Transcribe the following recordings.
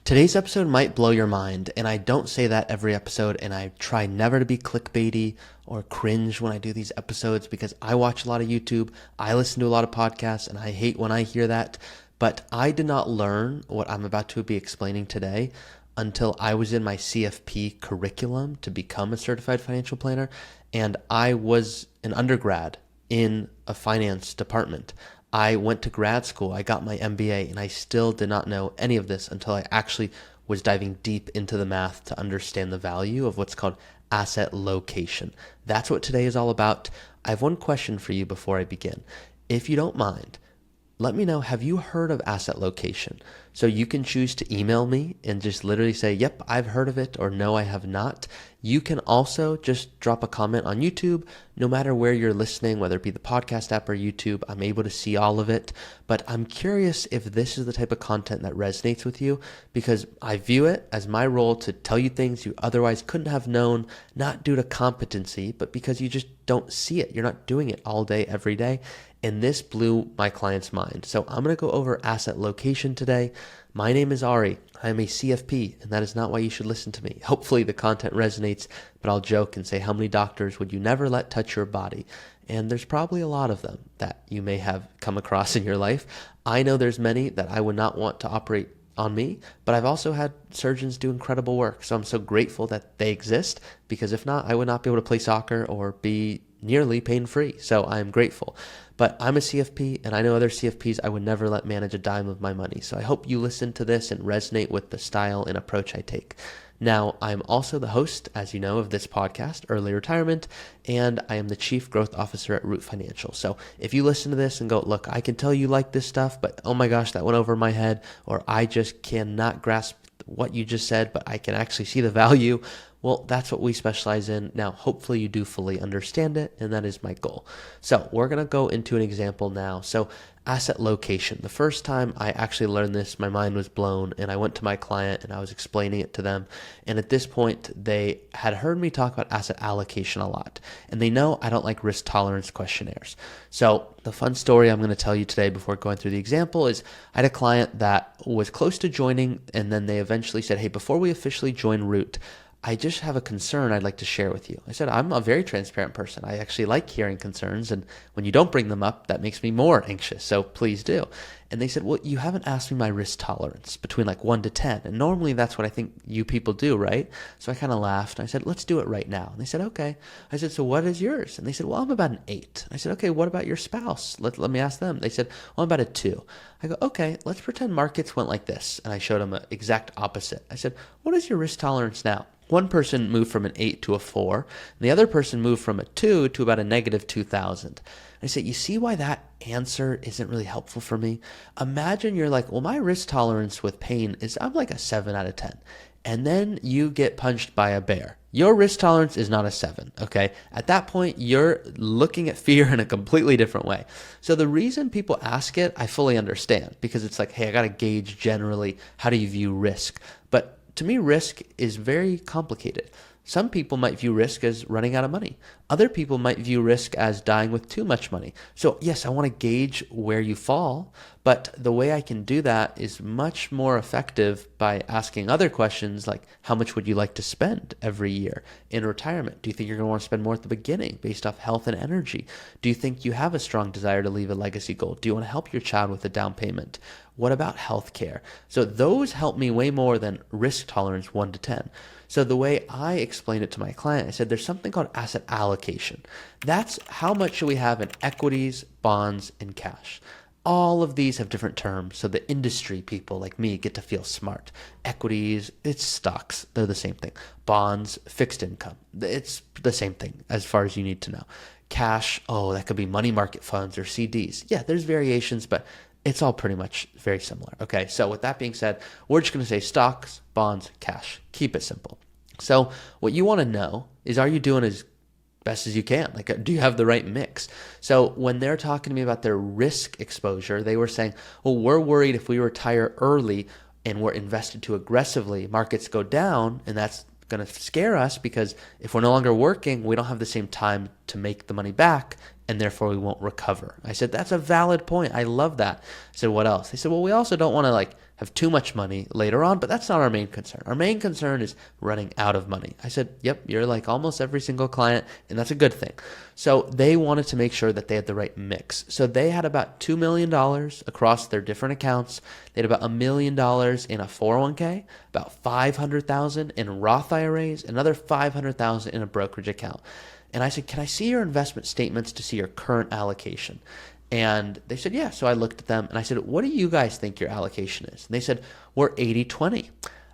Today's episode might blow your mind, and I don't say that every episode, and I try never to be clickbaity or cringe when I do these episodes because I watch a lot of YouTube, I listen to a lot of podcasts, and I hate when I hear that. But I did not learn what I'm about to be explaining today until I was in my CFP curriculum to become a certified financial planner, and I was an undergrad in a finance department. I went to grad school, I got my MBA, and I still did not know any of this until I actually was diving deep into the math to understand the value of what's called asset location. That's what today is all about. I have one question for you before I begin. If you don't mind, let me know, have you heard of asset location? So you can choose to email me and just literally say, yep, I've heard of it, or no, I have not. You can also just drop a comment on YouTube. No matter where you're listening, whether it be the podcast app or YouTube, I'm able to see all of it. But I'm curious if this is the type of content that resonates with you, because I view it as my role to tell you things you otherwise couldn't have known, not due to competency, but because you just don't see it. You're not doing it all day, every day. And this blew my client's mind. So I'm going to go over asset location today. My name is Ari. I am a CFP, and that is not why you should listen to me. Hopefully the content resonates, but I'll joke and say, how many doctors would you never let touch your body? And there's probably a lot of them that you may have come across in your life. I know there's many that I would not want to operate on me, but I've also had surgeons do incredible work. So I'm so grateful that they exist, because if not, I would not be able to play soccer or be nearly pain-free. So I'm grateful. But I'm a CFP, and I know other CFPs I would never let manage a dime of my money. So I hope you listen to this and resonate with the style and approach I take. Now, I'm also the host, as you know, of this podcast, Early Retirement, and I am the Chief Growth Officer at Root Financial. So if you listen to this and go, look, I can tell you like this stuff, but oh my gosh, that went over my head, or I just cannot grasp what you just said, but I can actually see the value, well, that's what we specialize in. Now, hopefully you do fully understand it, and that is my goal. So we're going to go into an example now. So asset location. The first time I actually learned this, my mind was blown, and I went to my client and I was explaining it to them. And at this point, they had heard me talk about asset allocation a lot, and they know I don't like risk tolerance questionnaires. So the fun story I'm going to tell you today before going through the example is I had a client that was close to joining, and then they eventually said, hey, before we officially join Root, I just have a concern I'd like to share with you. I said, I'm a very transparent person. I actually like hearing concerns, and when you don't bring them up, that makes me more anxious, so please do. And they said, well, you haven't asked me my risk tolerance between like 1 to 10, and normally that's what I think you people do, right? So I kind of laughed, and I said, let's do it right now. And they said, okay. I said, so what is yours? And they said, well, I'm about an 8. I said, okay, what about your spouse? Let me ask them. They said, well, I'm about a 2. I go, okay, let's pretend markets went like this. And I showed them an exact opposite. I said, what is your risk tolerance now? One person moved from an 8 to a 4, and the other person moved from a 2 to about a negative 2,000. I said, you see why that answer isn't really helpful for me? Imagine you're like, well, my risk tolerance with pain is I'm like a 7 out of 10. And then you get punched by a bear. Your risk tolerance is not a 7, okay? At that point, you're looking at fear in a completely different way. So the reason people ask it, I fully understand, because it's like, hey, I got to gauge generally, how do you view risk? But to me, risk is very complicated. Some people might view risk as running out of money. Other people might view risk as dying with too much money. So yes, I want to gauge where you fall, but the way I can do that is much more effective by asking other questions like, how much would you like to spend every year in retirement? Do you think you're going to want to spend more at the beginning based off health and energy? Do you think you have a strong desire to leave a legacy goal? Do you want to help your child with a down payment? What about healthcare? So those help me way more than risk tolerance 1 to 10. So the way I explained it to my client, I said there's something called asset allocation. That's how much should we have in equities, bonds, and cash. All of these have different terms, so the industry people like me get to feel smart. Equities, it's stocks, they're the same thing. Bonds, fixed income, it's the same thing as far as you need to know. Cash, oh, that could be money market funds or CDs. Yeah, there's variations, but it's all pretty much very similar. Okay, so with that being said, we're just going to say stocks, bonds, cash. Keep it simple. So what you want to know is, are you doing as best as you can? Like, do you have the right mix? So when they're talking to me about their risk exposure, they were saying, well, we're worried if we retire early and we're invested too aggressively, markets go down, and that's going to scare us because if we're no longer working, we don't have the same time to make the money back, and therefore we won't recover. I said, that's a valid point. I love that. I said, what else? They said, well, we also don't want to like have too much money later on, but that's not our main concern. Our main concern is running out of money. I said, yep, you're like almost every single client, and that's a good thing. So they wanted to make sure that they had the right mix. So they had about $2 million across their different accounts. They had about $1 million in a 401k, about $500,000 in Roth IRAs, another $500,000 in a brokerage account. And I said, can I see your investment statements to see your current allocation? And they said, yeah. So I looked at them and I said, what do you guys think your allocation is? And they said, we're 80-20.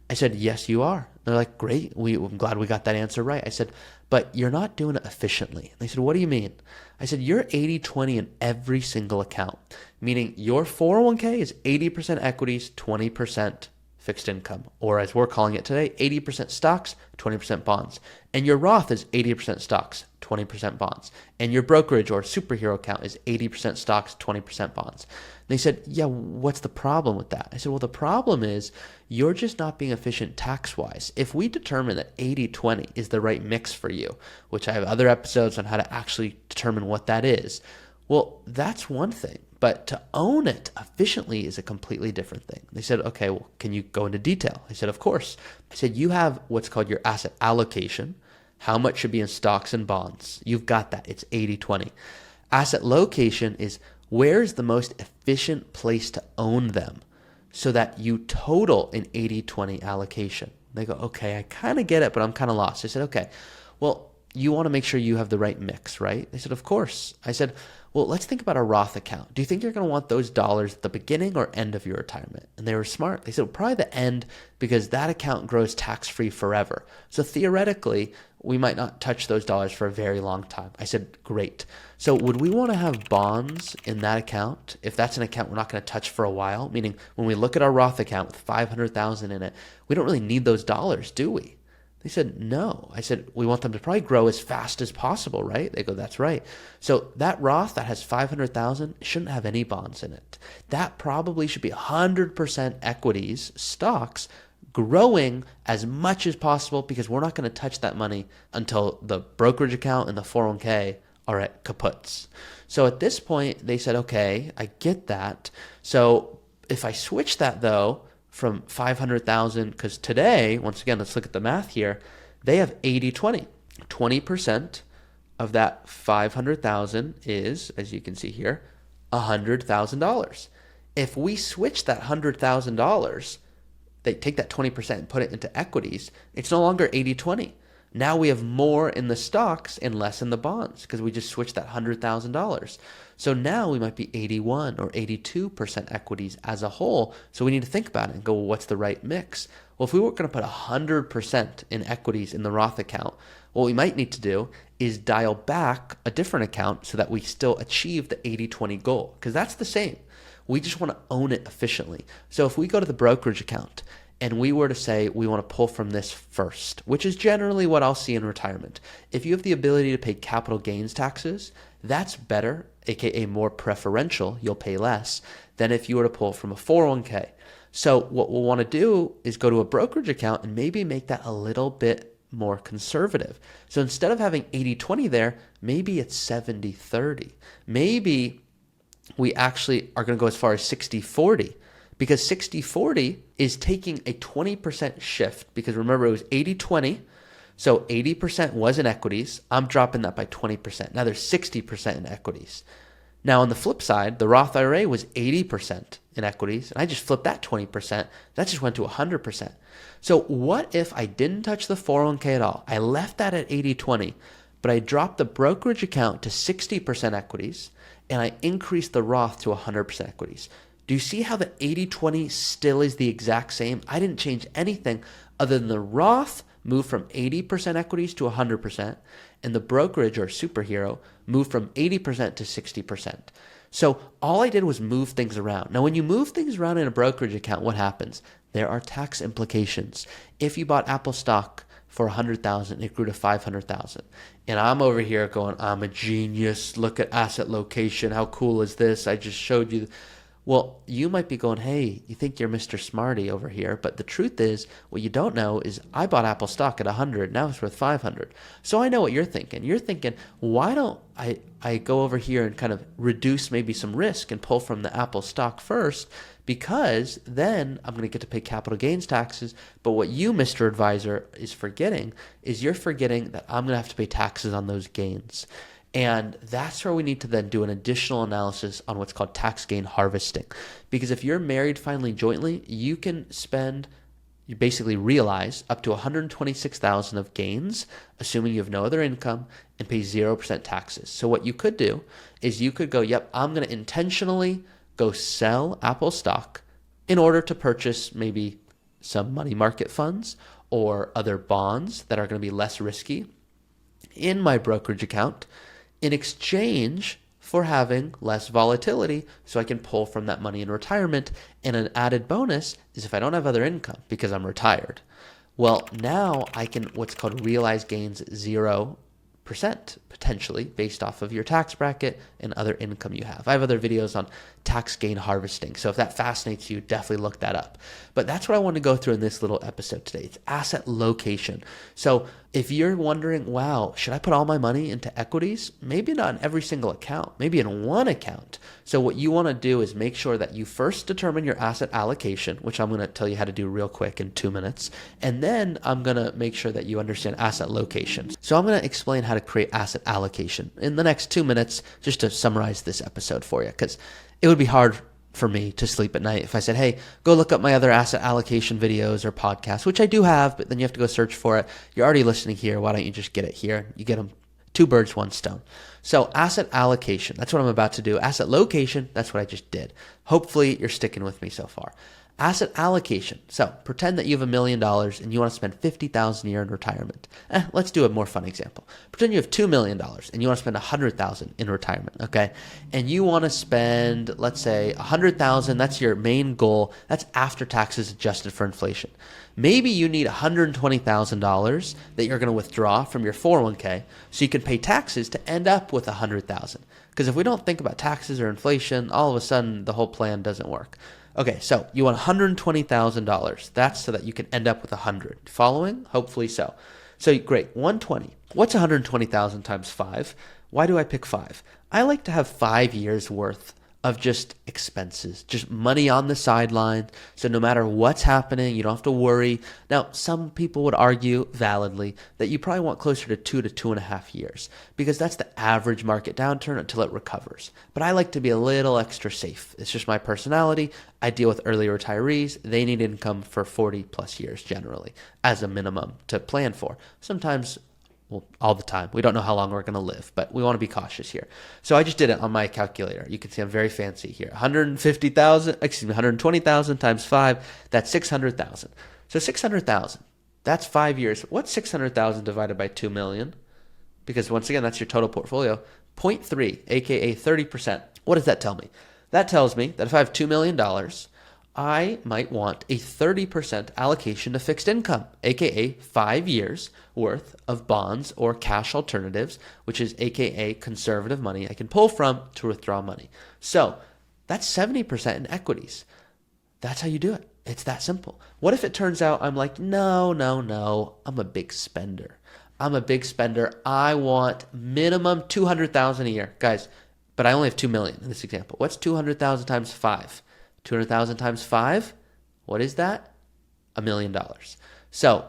I said, yes, you are. They're like, great. I'm glad we got that answer right. I said, but you're not doing it efficiently. And they said, what do you mean? I said, you're 80-20 in every single account, meaning your 401k is 80% equities, 20% fixed income, or as we're calling it today, 80% stocks, 20% bonds. And your Roth is 80% stocks, 20% bonds. And your brokerage or superhero account is 80% stocks, 20% bonds. And they said, yeah, what's the problem with that? I said, well, the problem is you're just not being efficient tax-wise. If we determine that 80-20 is the right mix for you, which I have other episodes on how to actually determine what that is, well, that's one thing. But to own it efficiently is a completely different thing. They said, okay, well, can you go into detail? I said, of course. I said, you have what's called your asset allocation. How much should be in stocks and bonds? You've got that. It's 80-20. Asset location is where's the most efficient place to own them so that you total an 80-20 allocation. They go, okay, I kind of get it, but I'm kind of lost. I said, okay, well, you want to make sure you have the right mix, right? They said, of course. I said, well, let's think about a Roth account. Do you think you're going to want those dollars at the beginning or end of your retirement? And they were smart. They said, well, probably the end because that account grows tax-free forever. So theoretically, we might not touch those dollars for a very long time. I said, great. So would we want to have bonds in that account? If that's an account we're not going to touch for a while, meaning when we look at our Roth account with $500,000 in it, we don't really need those dollars, do we? They said, no. I said, we want them to probably grow as fast as possible, right? They go, that's right. So that Roth that has $500,000 shouldn't have any bonds in it. That probably should be 100% equities, stocks, growing as much as possible because we're not going to touch that money until the brokerage account and the 401k are at kaputs. So at this point, they said, okay, I get that. So if I switch that though, from 500,000, because today, once again, let's look at the math here, they have 80-20. 20% of that 500,000 is, as you can see here, $100,000. If we switch that $100,000, they take that 20% and put it into equities, it's no longer 80-20. Now we have more in the stocks and less in the bonds because we just switched that $100,000. So now we might be 81 or 82% equities as a whole. So we need to think about it and go, well, what's the right mix? Well, if we were going to put 100% in equities in the Roth account, what we might need to do is dial back a different account so that we still achieve the 80-20 goal because that's the same. We just want to own it efficiently. So if we go to the brokerage account and we were to say we want to pull from this first, which is generally what I'll see in retirement. If you have the ability to pay capital gains taxes, that's better, aka more preferential, you'll pay less, than if you were to pull from a 401k. So what we'll want to do is go to a brokerage account and maybe make that a little bit more conservative. So instead of having 80-20 there, maybe it's 70-30. Maybe we actually are going to go as far as 60-40. Because 60-40 is taking a 20% shift because remember it was 80-20. So 80% was in equities. I'm dropping that by 20%. Now there's 60% in equities. Now on the flip side, the Roth IRA was 80% in equities. And I just flipped that 20%. That just went to 100%. So what if I didn't touch the 401k at all? I left that at 80-20, but I dropped the brokerage account to 60% equities and I increased the Roth to 100% equities. Do you see how the 80-20 still is the exact same? I didn't change anything other than the Roth moved from 80% equities to 100%, and the brokerage or superhero moved from 80% to 60%. So all I did was move things around. Now, when you move things around in a brokerage account, what happens? There are tax implications. If you bought Apple stock for $100,000, it grew to $500,000. And I'm over here going, I'm a genius. Look at asset location. How cool is this? I just showed you. Well, you might be going, hey, you think you're Mr. Smarty over here, but the truth is, what you don't know is I bought Apple stock at 100, now it's worth 500. So I know what you're thinking. You're thinking, why don't I go over here and kind of reduce maybe some risk and pull from the Apple stock first, because then I'm going to get to pay capital gains taxes. But what you, Mr. Advisor, is forgetting is you're forgetting that I'm going to have to pay taxes on those gains. And that's where we need to then do an additional analysis on what's called tax gain harvesting. Because if you're married finally jointly, you basically realize up to $126,000 of gains, assuming you have no other income, and pay 0% taxes. So what you could do is you could go, yep, I'm going to intentionally go sell Apple stock in order to purchase maybe some money market funds or other bonds that are going to be less risky in my brokerage account, in exchange for having less volatility so I can pull from that money in retirement. And an added bonus is if I don't have other income because I'm retired, well, now I can what's called realized gains 0% potentially based off of your tax bracket and other income you have. I have other videos on tax gain harvesting. So if that fascinates you, definitely look that up. But that's what I want to go through in this little episode today. It's asset location. So if you're wondering, wow, should I put all my money into equities? Maybe not in every single account, maybe in one account. So what you want to do is make sure that you first determine your asset allocation, which I'm going to tell you how to do real quick in 2 minutes. And then I'm going to make sure that you understand asset location. So I'm going to explain how to create asset allocation in the next 2 minutes, just to summarize this episode for you, because it would be hard for me to sleep at night if I said, hey, go look up my other asset allocation videos or podcasts, which I do have, but then you have to go search for it. You're already listening here. Why don't you just get it here? You get them 2 birds, 1 stone. So asset allocation, that's what I'm about to do. Asset location, that's what I just did. Hopefully you're sticking with me so far. Asset allocation. So pretend that you have $1 million and you want to spend $50,000 a year in retirement. Let's do a more fun example. Pretend you have $2 million and you want to spend $100,000 in retirement. Okay. And you want to spend, let's say $100,000. That's your main goal. That's after taxes adjusted for inflation. Maybe you need $120,000 that you're going to withdraw from your 401k so you can pay taxes to end up with $100,000. Because if we don't think about taxes or inflation, all of a sudden the whole plan doesn't work. Okay, so you want $120,000. That's so that you can end up with 100. Following? Hopefully so. So great, 120. What's 120,000 times 5? Why do I pick 5? I like to have 5 years worth of just expenses, just money on the sideline. So no matter what's happening, you don't have to worry. Now, some people would argue validly that you probably want closer to 2 to 2.5 years because that's the average market downturn until it recovers. But I like to be a little extra safe. It's just my personality. I deal with early retirees. They need income for 40 plus years generally as a minimum to plan for. Sometimes all the time. We don't know how long we're going to live, but we want to be cautious here. So I just did it on my calculator. You can see I'm very fancy here. 120,000 times 5, that's 600,000. So 600,000, that's 5 years. What's 600,000 divided by 2 million? Because once again, that's your total portfolio. 0.3, aka 30%. What does that tell me? That tells me that if I have $2 million, I might want a 30% allocation to fixed income, aka 5 years worth of bonds or cash alternatives, which is aka conservative money I can pull from to withdraw money. So that's 70% in equities. That's how you do it. It's that simple. What if it turns out I'm like, no, I'm a big spender. I want minimum 200,000 a year. Guys, but I only have 2 million in this example. What's 200,000 times 5? 200,000 times 5, what is that? $1 million. So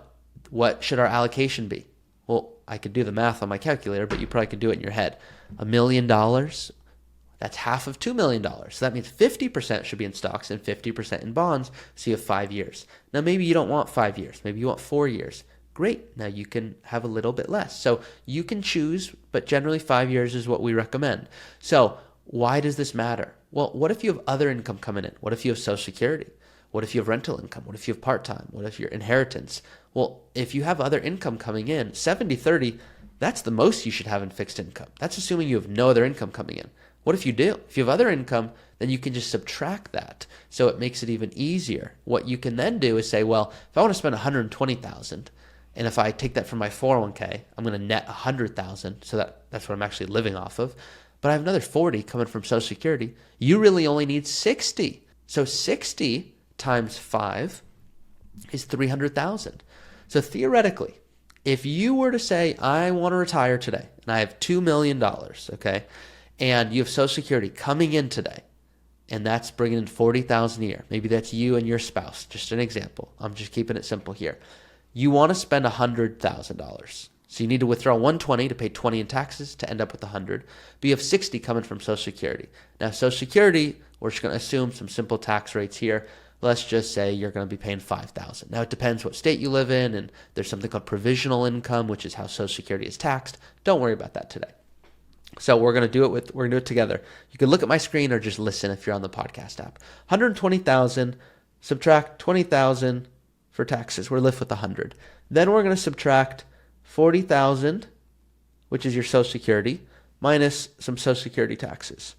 what should our allocation be? Well, I could do the math on my calculator, but you probably could do it in your head. $1 million, that's half of $2 million. So that means 50% should be in stocks and 50% in bonds. So you have 5 years. Now, maybe you don't want 5 years. Maybe you want 4 years. Great. Now you can have a little bit less. So you can choose, but generally 5 years is what we recommend. So why does this matter? Well, what if you have other income coming in? What if you have Social Security? What if you have rental income? What if you have part-time? What if your inheritance? Well, if you have other income coming in, 70-30, that's the most you should have in fixed income. That's assuming you have no other income coming in. What if you do? If you have other income, then you can just subtract that. So it makes it even easier. What you can then do is say, well, if I want to spend 120,000, and if I take that from my 401k, I'm going to net 100,000. So that's what I'm actually living off of. but I have another 40 coming from Social Security. You really only need 60. So 60 times 5 is 300,000. So theoretically, if you were to say, I want to retire today, and I have $2 million, okay, and you have Social Security coming in today, and that's bringing in 40,000 a year. Maybe that's you and your spouse, just an example. I'm just keeping it simple here. You want to spend $100,000. So you need to withdraw 120 to pay 20 in taxes to end up with 100. But you have 60 coming from Social Security. Now, Social Security, we're just going to assume some simple tax rates here. Let's just say you're going to be paying $5,000. Now, it depends what state you live in, and there's something called provisional income, which is how Social Security is taxed. Don't worry about that today. So we're going to do it together. You can look at my screen or just listen if you're on the podcast app. 120,000, subtract 20,000 for taxes. We're left with 100. Then we're going to subtract 40,000, which is your Social Security, minus some Social Security taxes.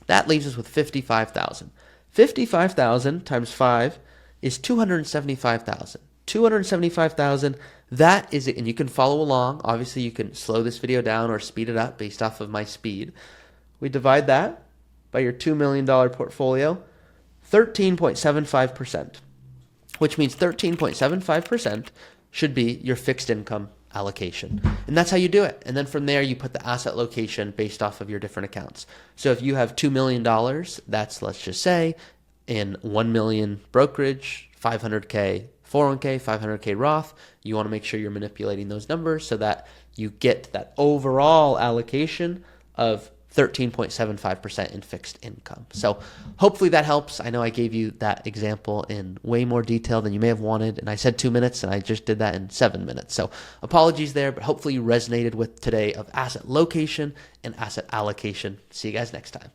That leaves us with 55,000. 55,000 times 5 is 275,000. 275,000, that is it. And you can follow along. Obviously, you can slow this video down or speed it up based off of my speed. We divide that by your $2 million portfolio, 13.75%, which means 13.75% should be your fixed income allocation. And that's how you do it. And then from there, you put the asset location based off of your different accounts. So if you have $2 million, that's, let's just say, in 1 million brokerage, 500K 401k, 500K Roth, you want to make sure you're manipulating those numbers so that you get that overall allocation of 13.75% in fixed income. So hopefully that helps. I know I gave you that example in way more detail than you may have wanted, and I said 2 minutes, and I just did that in 7 minutes. So apologies there, but hopefully you resonated with today of asset location and asset allocation. See you guys next time.